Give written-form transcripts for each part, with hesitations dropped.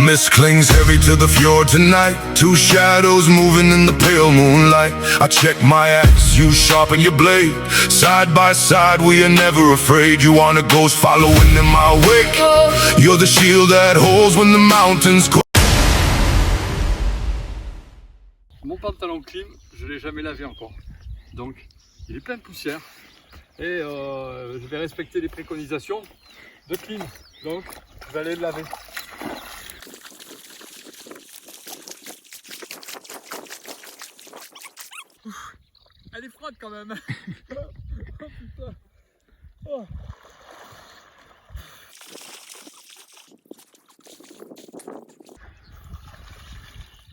mist clings heavy to the fjord tonight. Two shadows moving in the pale moonlight. I check my axe, you sharpen your blade. Side by side we are never afraid. You want a ghost following in my wake. You're the shield that holds when the mountains call. Mon pantalon clim, je ne l'ai jamais lavé encore. Donc il est plein de poussière. Et je vais respecter les préconisations de clim. Donc je vais aller le laver. Ouf, elle est froide quand même. Oh putain. Oh.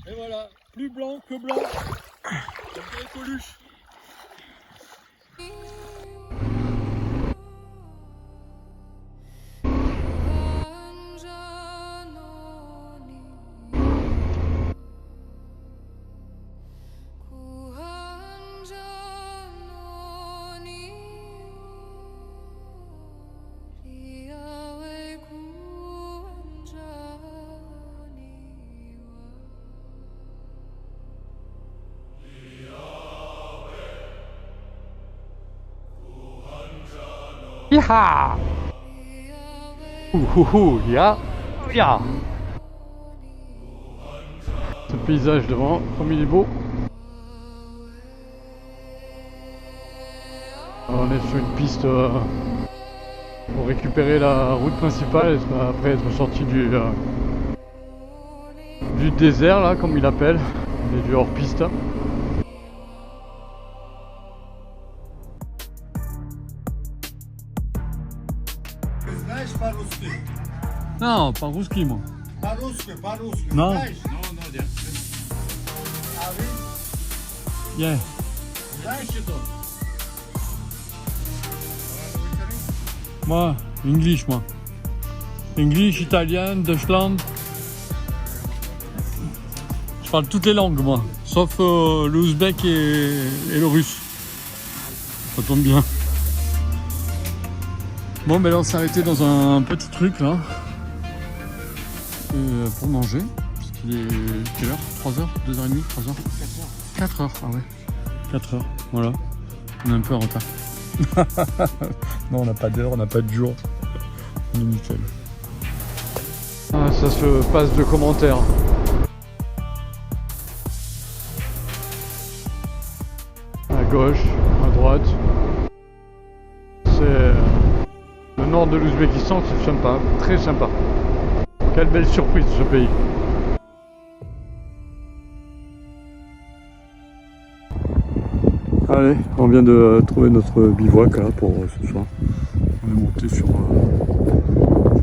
Et voilà, plus blanc que blanc. On dirait Coluche. Yaha! Ya! Ya! Ce paysage devant, comme il est beau. On est sur une piste pour récupérer la route principale après être sorti du désert là, comme il l'appelle, et du hors-piste. Non, pas rouski moi. Pas rouski. Non. Non, Yeah. Moi, English moi. English, italien, Deutschland. Je parle toutes les langues moi, sauf l'ouzbek et le russe. Ça tombe bien. Bon ben là on s'est arrêté dans un petit truc là pour manger, parce qu'il est quelle heure? 3h? 2h30? 3h? 4h, ah ouais. 4h, voilà. On est un peu en retard. Non, on n'a pas d'heure, on n'a pas de jour. On est nickel. Ah, ça se passe de commentaires. À gauche, à droite. C'est le nord de l'Ouzbékistan, c'est sympa, très sympa. Quelle belle surprise ce pays. Allez, on vient de trouver notre bivouac là pour ce soir. On est monté sur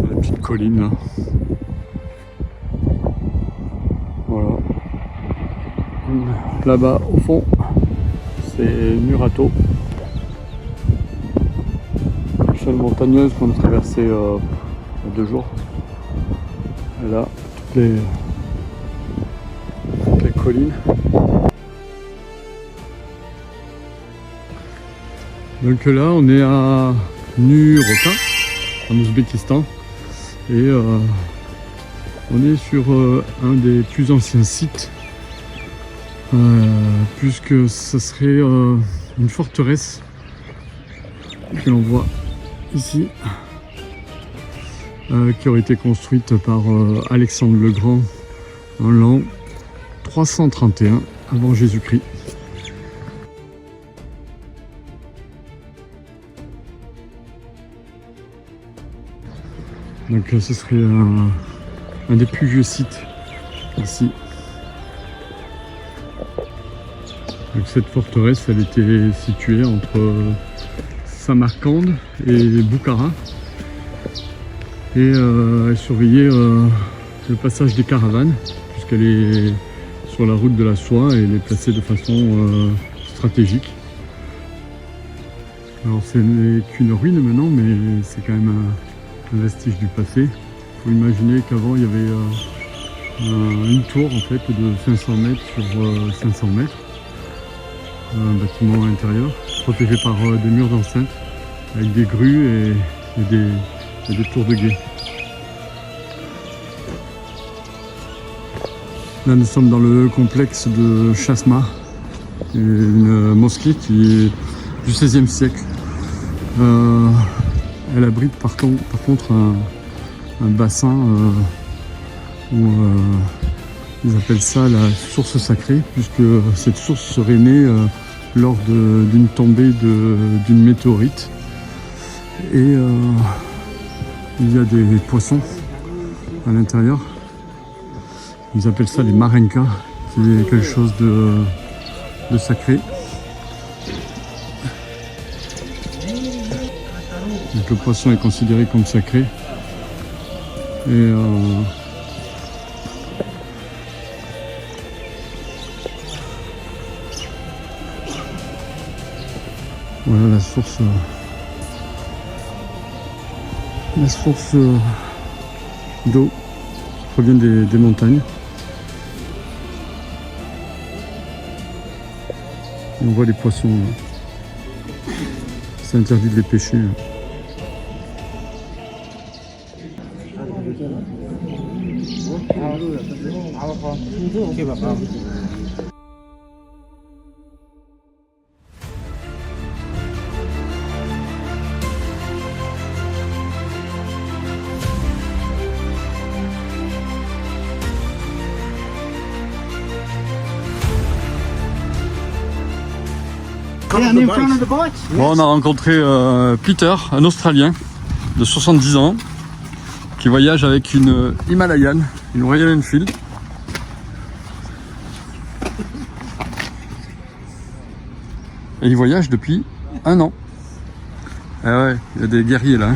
la petite colline là. Voilà. Là-bas au fond, c'est Nurato. L'échelle montagneuse qu'on a traversée il y a 2 jours. Et là, toutes les collines. Donc là, on est à Nur-Ota, en Ouzbékistan, et on est sur un des plus anciens sites, puisque ça serait une forteresse que l'on voit ici, qui aurait été construite par Alexandre le Grand en l'an 331 avant Jésus-Christ. Donc ce serait un des plus vieux sites ici. Donc cette forteresse, elle était située entre Samarcande et Boukhara. Et elle surveillait le passage des caravanes, puisqu'elle est sur la route de la soie et elle est placée de façon stratégique. Alors ce n'est qu'une ruine maintenant, mais c'est quand même un vestige du passé. Il faut imaginer qu'avant il y avait une tour en fait de 500 mètres sur 500 mètres, un bâtiment intérieur protégé par des murs d'enceinte avec des grues et des tours de guet. Là, nous sommes dans le complexe de Chasma, une mosquée qui est du XVIe siècle. Elle abrite par contre un bassin où ils appellent ça la source sacrée, puisque cette source serait née lors d'une tombée d'une météorite. Et il y a des poissons à l'intérieur. Ils appellent ça les marenkas, qui est quelque chose de sacré. Donc le poisson est considéré comme sacré. Et voilà la source d'eau provient des montagnes. Et on voit les poissons. C'est interdit de les pêcher. Bon, on a rencontré Peter, un Australien de 70 ans qui voyage avec une Himalayan, une Royal Enfield. Et il voyage depuis 1 an. Ah ouais, il y a des guerriers là.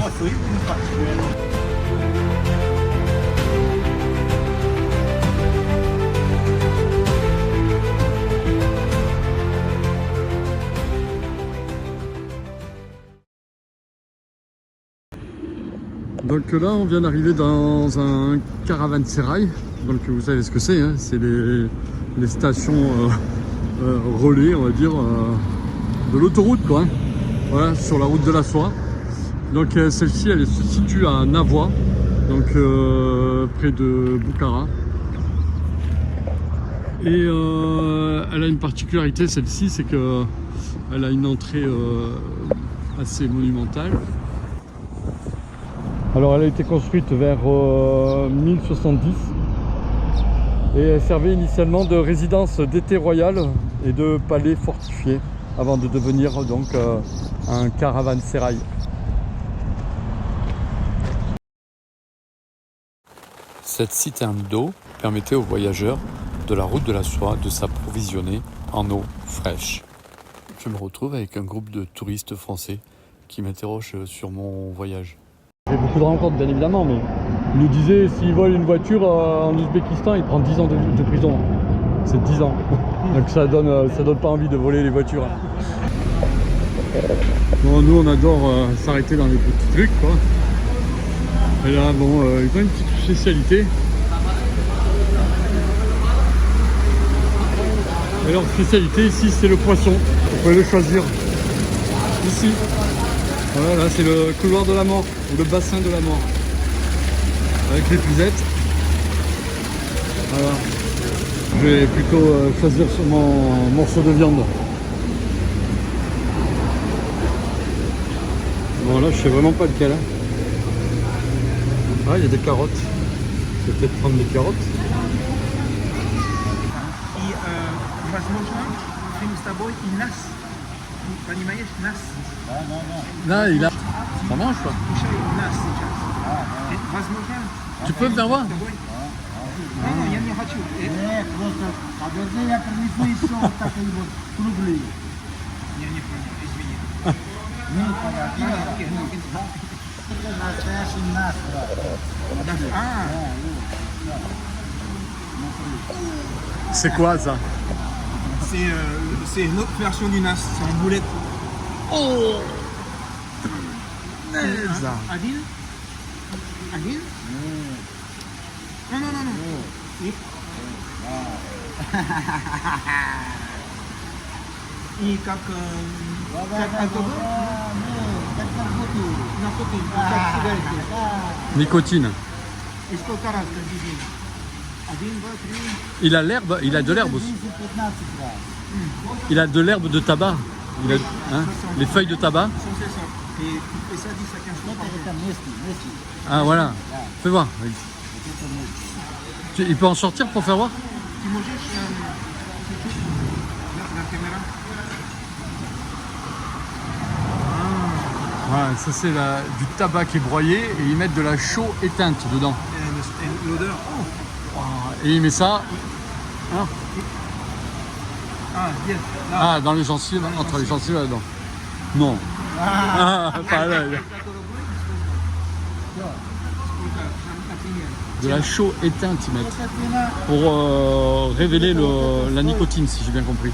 Donc là, on vient d'arriver dans un caravansérail. Donc vous savez ce que c'est, hein, c'est les stations relais, on va dire, de l'autoroute, quoi. Hein. Voilà, sur la route de la soie. Donc celle-ci, elle se situe à Navwa, donc près de Bukhara. Et elle a une particularité, celle-ci, c'est que elle a une entrée assez monumentale. Alors elle a été construite vers 1070 et elle servait initialement de résidence d'été royale et de palais fortifié avant de devenir donc un caravansérail. Cette citerne d'eau permettait aux voyageurs de la route de la soie de s'approvisionner en eau fraîche. Je me retrouve avec un groupe de touristes français qui m'interrogent sur mon voyage. J'ai beaucoup de rencontres bien évidemment, mais il nous disait s'il vole une voiture en Ouzbékistan, il prend 10 ans de prison. C'est 10 ans. Donc ça donne pas envie de voler les voitures. Bon, nous on adore s'arrêter dans les petits trucs, quoi. Et là, bon, ils ont une petite spécialité. Et leur spécialité ici, c'est le poisson. Vous pouvez le choisir ici. Voilà, là c'est le couloir de la mort, ou le bassin de la mort. Avec les puzettes. Voilà. Je vais plutôt choisir mon morceau de viande. Bon là je sais vraiment pas lequel. Hein. Ah, il y a des carottes. Je vais peut-être prendre des carottes. Là, il a... Ça mange quoi. Tu peux me faire voir? C'est quoi ça? C'est une autre version du nas, c'est en boulette. Oh! Adil? Adil? Non, non, non, non. Oui. И как алкоголь? Наркотик, как сигареты. Nicotine. И сколько раз каждый день? Il a l'herbe, il a de l'herbe aussi. Il a de l'herbe de tabac. Il a, hein, les feuilles de tabac. Et ça dit ça 15 jours par jour. Ah voilà. Fais voir. Il peut en sortir pour faire voir? Tu manges la caméra. Voilà, ça c'est du tabac qui est broyé et ils mettent de la chaux éteinte dedans. Et l'odeur. Oh. Et il met ça hein, Ah, bien. Là. dans les gencives, entre les gencives là-dedans. Non. Pas là. De la chaux éteinte ils mettent pour révéler la nicotine si j'ai bien compris.